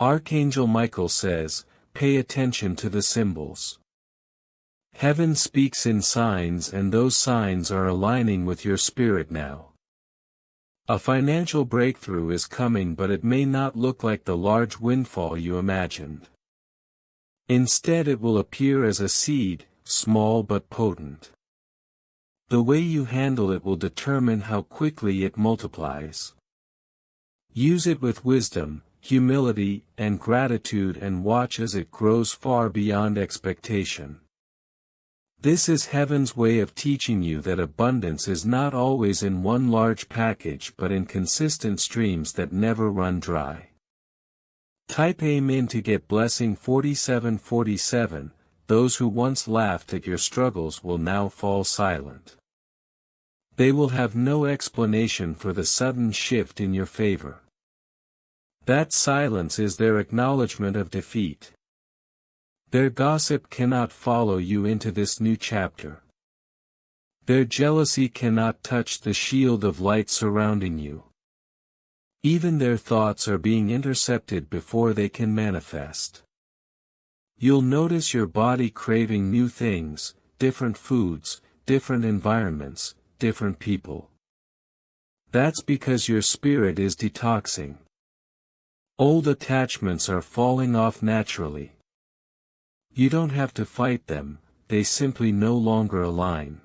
A: Archangel Michael says, pay attention to the symbols. Heaven speaks in signs, and those signs are aligning with your spirit now. A financial breakthrough is coming, but it may not look like the large windfall you imagined. Instead, it will appear as a seed, small but potent. The way you handle it will determine how quickly it multiplies. Use it with wisdom, humility, and gratitude, and watch as it grows far beyond expectation. This is heaven's way of teaching you that abundance is not always in one large package but in consistent streams that never run dry. Type Amen to get blessing 4747. Those who once laughed at your struggles will now fall silent. They will have no explanation for the sudden shift in your favor. That silence is their acknowledgement of defeat. Their gossip cannot follow you into this new chapter. Their jealousy cannot touch the shield of light surrounding you. Even their thoughts are being intercepted before they can manifest. You'll notice your body craving new things, different foods, different environments, different people. That's because your spirit is detoxing. Old attachments are falling off naturally. You don't have to fight them, they simply no longer align.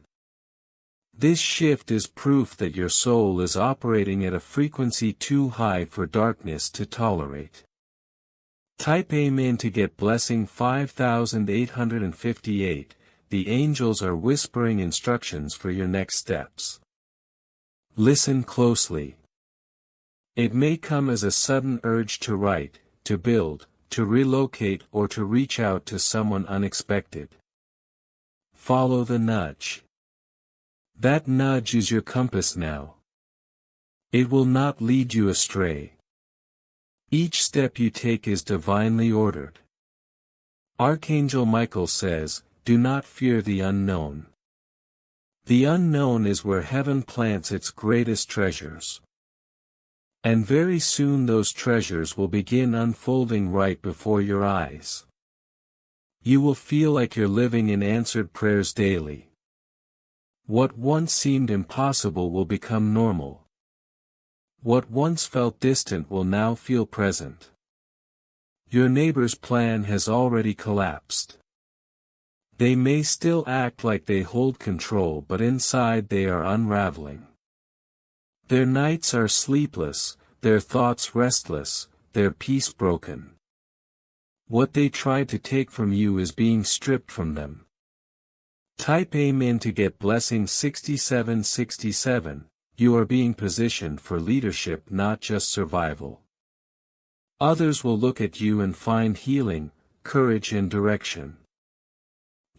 A: This shift is proof that your soul is operating at a frequency too high for darkness to tolerate. Type Amen to get blessing 5858. The angels are whispering instructions for your next steps. Listen closely. It may come as a sudden urge to write, to build, to relocate, or to reach out to someone unexpected. Follow the nudge. That nudge is your compass now. It will not lead you astray. Each step you take is divinely ordered. Archangel Michael says, do not fear the unknown. The unknown is where heaven plants its greatest treasures. And very soon those treasures will begin unfolding right before your eyes. You will feel like you're living in answered prayers daily. What once seemed impossible will become normal. What once felt distant will now feel present. Your neighbor's plan has already collapsed. They may still act like they hold control, but inside they are unraveling. Their nights are sleepless, their thoughts restless, their peace broken. What they tried to take from you is being stripped from them. Type Amen to get blessing 6767. You are being positioned for leadership, not just survival. Others will look at you and find healing, courage, and direction.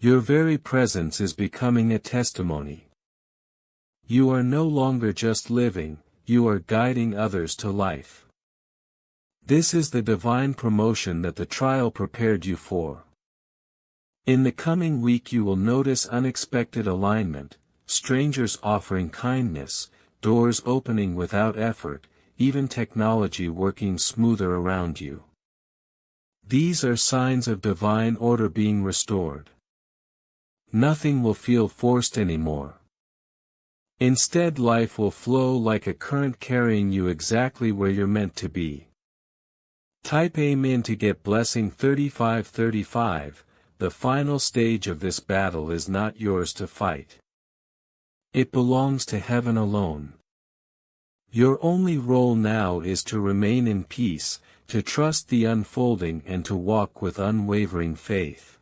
A: Your very presence is becoming a testimony. You are no longer just living, you are guiding others to life. This is the divine promotion that the trial prepared you for. In the coming week you will notice unexpected alignment, strangers offering kindness, doors opening without effort, even technology working smoother around you. These are signs of divine order being restored. Nothing will feel forced anymore. Instead, life will flow like a current, carrying you exactly where you're meant to be. Type Amen to get blessing 3535. The final stage of this battle is not yours to fight. It belongs to heaven alone. Your only role now is to remain in peace, to trust the unfolding, and to walk with unwavering faith.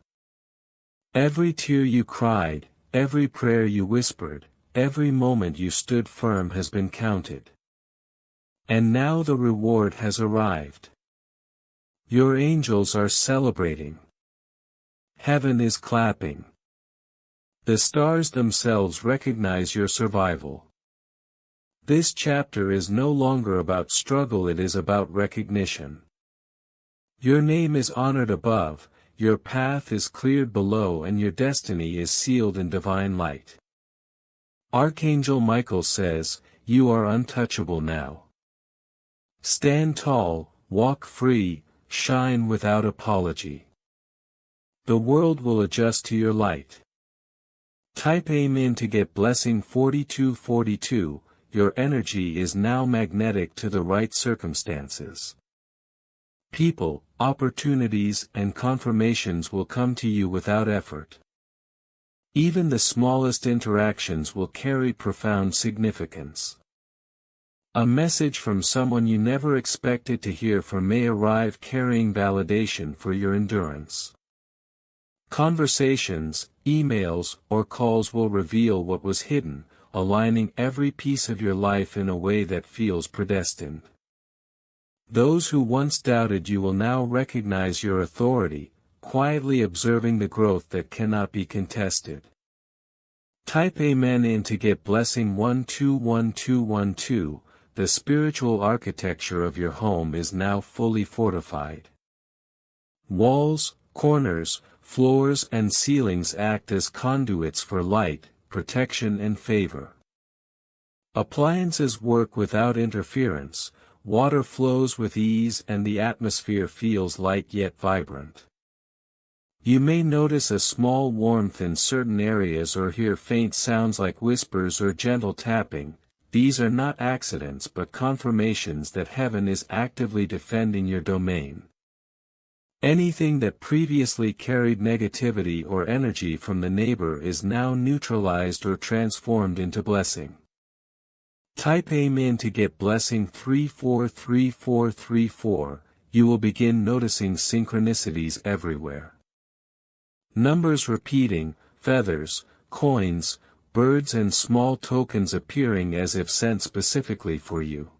A: Every tear you cried, every prayer you whispered, every moment you stood firm has been counted. And now the reward has arrived. Your angels are celebrating. Heaven is clapping. The stars themselves recognize your survival. This chapter is no longer about struggle, it is about recognition. Your name is honored above, your path is cleared below, and your destiny is sealed in divine light. Archangel Michael says, you are untouchable now. Stand tall, walk free, shine without apology. The world will adjust to your light. Type Amen to get blessing 4242, your energy is now magnetic to the right circumstances. People, opportunities and confirmations will come to you without effort. Even the smallest interactions will carry profound significance. A message from someone you never expected to hear from may arrive carrying validation for your endurance. Conversations, emails, or calls will reveal what was hidden, aligning every piece of your life in a way that feels predestined. Those who once doubted you will now recognize your authority, quietly observing the growth that cannot be contested. Type Amen in to get blessing 121212, the spiritual architecture of your home is now fully fortified. Walls, corners, floors and ceilings act as conduits for light, protection and favor. Appliances work without interference, water flows with ease and the atmosphere feels light yet vibrant. You may notice a small warmth in certain areas or hear faint sounds like whispers or gentle tapping. These are not accidents but confirmations that heaven is actively defending your domain. Anything that previously carried negativity or energy from the neighbor is now neutralized or transformed into blessing. Type Amen to get blessing 343434, you will begin noticing synchronicities everywhere. Numbers repeating, feathers, coins, birds and small tokens appearing as if sent specifically for you.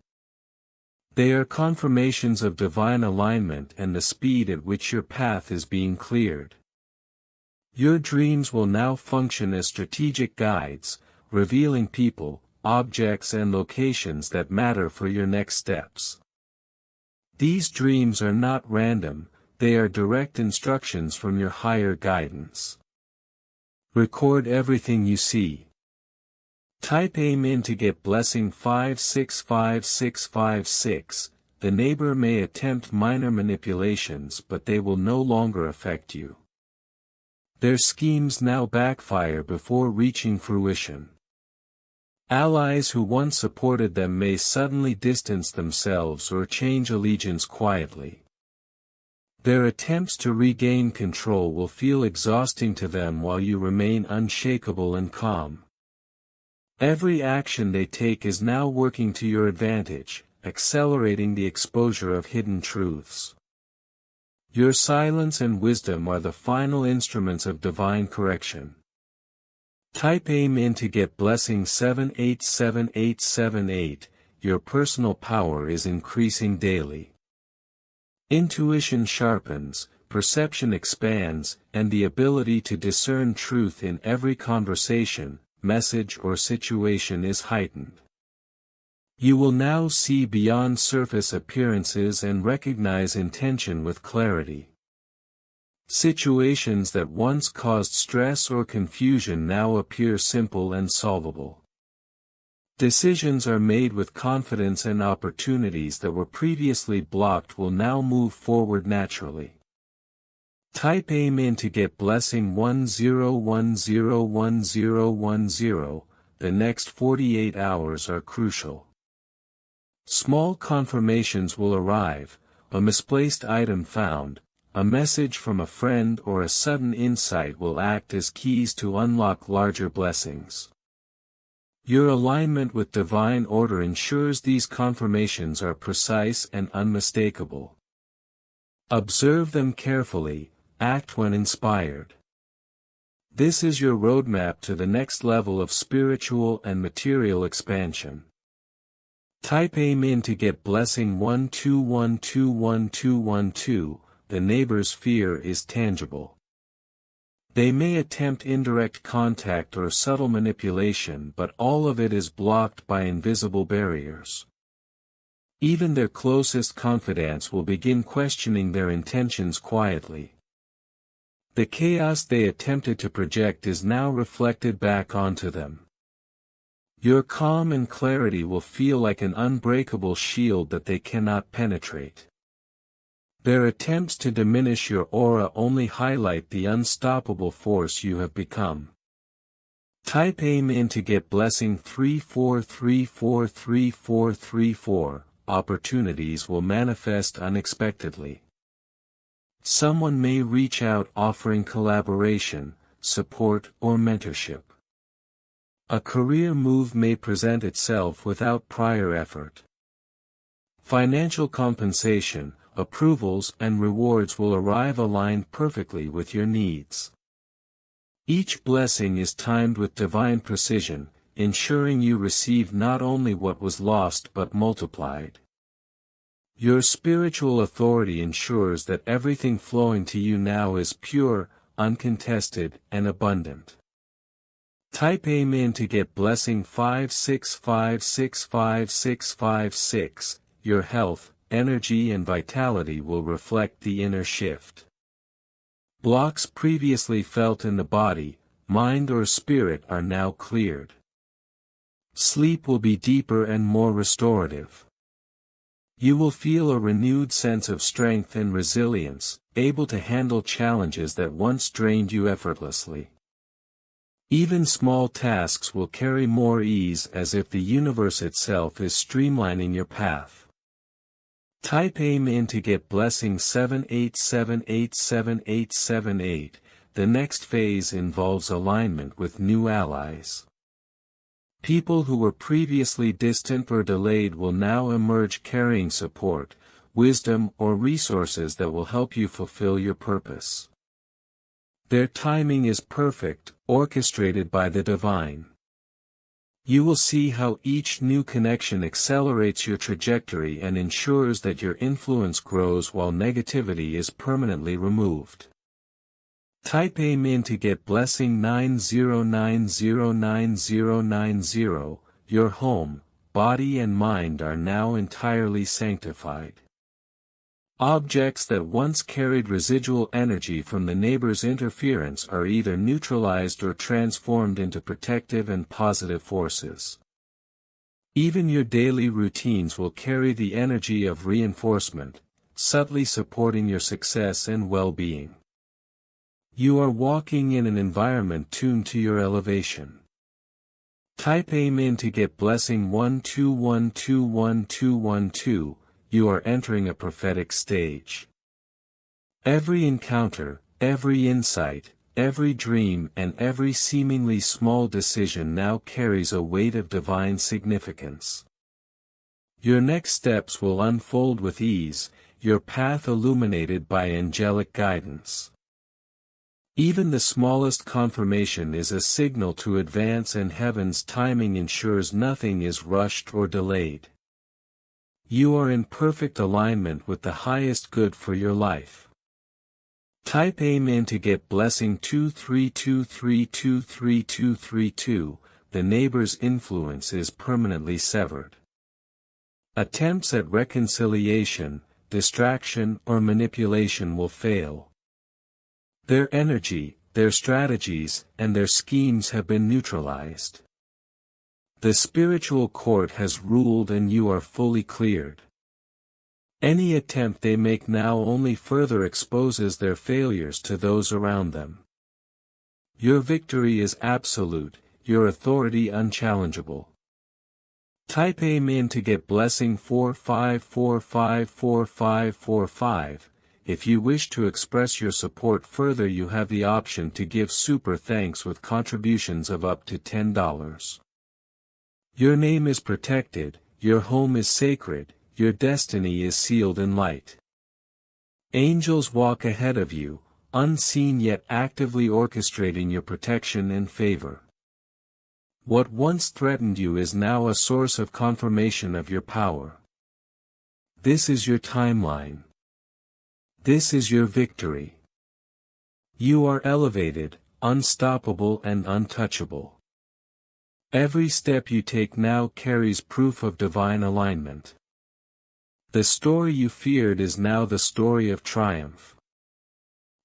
A: They are confirmations of divine alignment and the speed at which your path is being cleared. Your dreams will now function as strategic guides, revealing people, objects and locations that matter for your next steps. These dreams are not random, they are direct instructions from your higher guidance. Record everything you see. Type Amen to get blessing 565656, the neighbor may attempt minor manipulations but they will no longer affect you. Their schemes now backfire before reaching fruition. Allies who once supported them may suddenly distance themselves or change allegiance quietly. Their attempts to regain control will feel exhausting to them while you remain unshakable and calm. Every action they take is now working to your advantage, accelerating the exposure of hidden truths. Your silence and wisdom are the final instruments of divine correction. Type Amen to get blessing 787878, your personal power is increasing daily. Intuition sharpens, perception expands, and the ability to discern truth in every conversation, message or situation is heightened. You will now see beyond surface appearances and recognize intention with clarity. Situations that once caused stress or confusion now appear simple and solvable. Decisions are made with confidence and opportunities that were previously blocked will now move forward naturally. Type Amen to get blessing 10101010, the next 48 hours are crucial. Small confirmations will arrive, a misplaced item found, a message from a friend or a sudden insight will act as keys to unlock larger blessings. Your alignment with divine order ensures these confirmations are precise and unmistakable. Observe them carefully. Act when inspired. This is your roadmap to the next level of spiritual and material expansion. Type Amen to get blessing 12121212, the neighbor's fear is tangible. They may attempt indirect contact or subtle manipulation but all of it is blocked by invisible barriers. Even their closest confidants will begin questioning their intentions quietly. The chaos they attempted to project is now reflected back onto them. Your calm and clarity will feel like an unbreakable shield that they cannot penetrate. Their attempts to diminish your aura only highlight the unstoppable force you have become. Type Amen to get blessing 34343434. Opportunities will manifest unexpectedly. Someone may reach out offering collaboration, support or mentorship. A career move may present itself without prior effort. Financial compensation, approvals and rewards will arrive aligned perfectly with your needs. Each blessing is timed with divine precision, ensuring you receive not only what was lost but multiplied. Your spiritual authority ensures that everything flowing to you now is pure, uncontested, and abundant. Type Amen to get blessing 56565656. Your health, energy and vitality will reflect the inner shift. Blocks previously felt in the body, mind or spirit are now cleared. Sleep will be deeper and more restorative. You will feel a renewed sense of strength and resilience, able to handle challenges that once drained you effortlessly. Even small tasks will carry more ease as if the universe itself is streamlining your path. Type Amen to get blessing 78787878. The next phase involves alignment with new allies. People who were previously distant or delayed will now emerge carrying support, wisdom or resources that will help you fulfill your purpose. Their timing is perfect, orchestrated by the divine. You will see how each new connection accelerates your trajectory and ensures that your influence grows while negativity is permanently removed. Type Amen to get blessing 90909090. Your home, body and mind are now entirely sanctified. Objects that once carried residual energy from the neighbor's interference are either neutralized or transformed into protective and positive forces. Even your daily routines will carry the energy of reinforcement, subtly supporting your success and well-being. You are walking in an environment tuned to your elevation. Type Amen to get blessing 121211212. You are entering a prophetic stage. Every encounter, every insight, every dream and every seemingly small decision now carries a weight of divine significance. Your next steps will unfold with ease, your path illuminated by angelic guidance. Even the smallest confirmation is a signal to advance, and heaven's timing ensures nothing is rushed or delayed. You are in perfect alignment with the highest good for your life. Type Amen to get blessing 232323232. The neighbor's influence is permanently severed. Attempts at reconciliation, distraction or manipulation will fail. Their energy, their strategies, and their schemes have been neutralized. The spiritual court has ruled and you are fully cleared. Any attempt they make now only further exposes their failures to those around them. Your victory is absolute, your authority unchallengeable. Type Amen to get blessing 45454545. If you wish to express your support further, you have the option to give super thanks with contributions of up to $10. Your name is protected, your home is sacred, your destiny is sealed in light. Angels walk ahead of you, unseen yet actively orchestrating your protection and favor. What once threatened you is now a source of confirmation of your power. This is your timeline. This is your victory. You are elevated, unstoppable and untouchable. Every step you take now carries proof of divine alignment. The story you feared is now the story of triumph.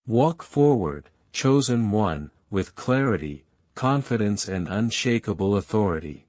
A: Walk forward, chosen one, with clarity, confidence and unshakable authority.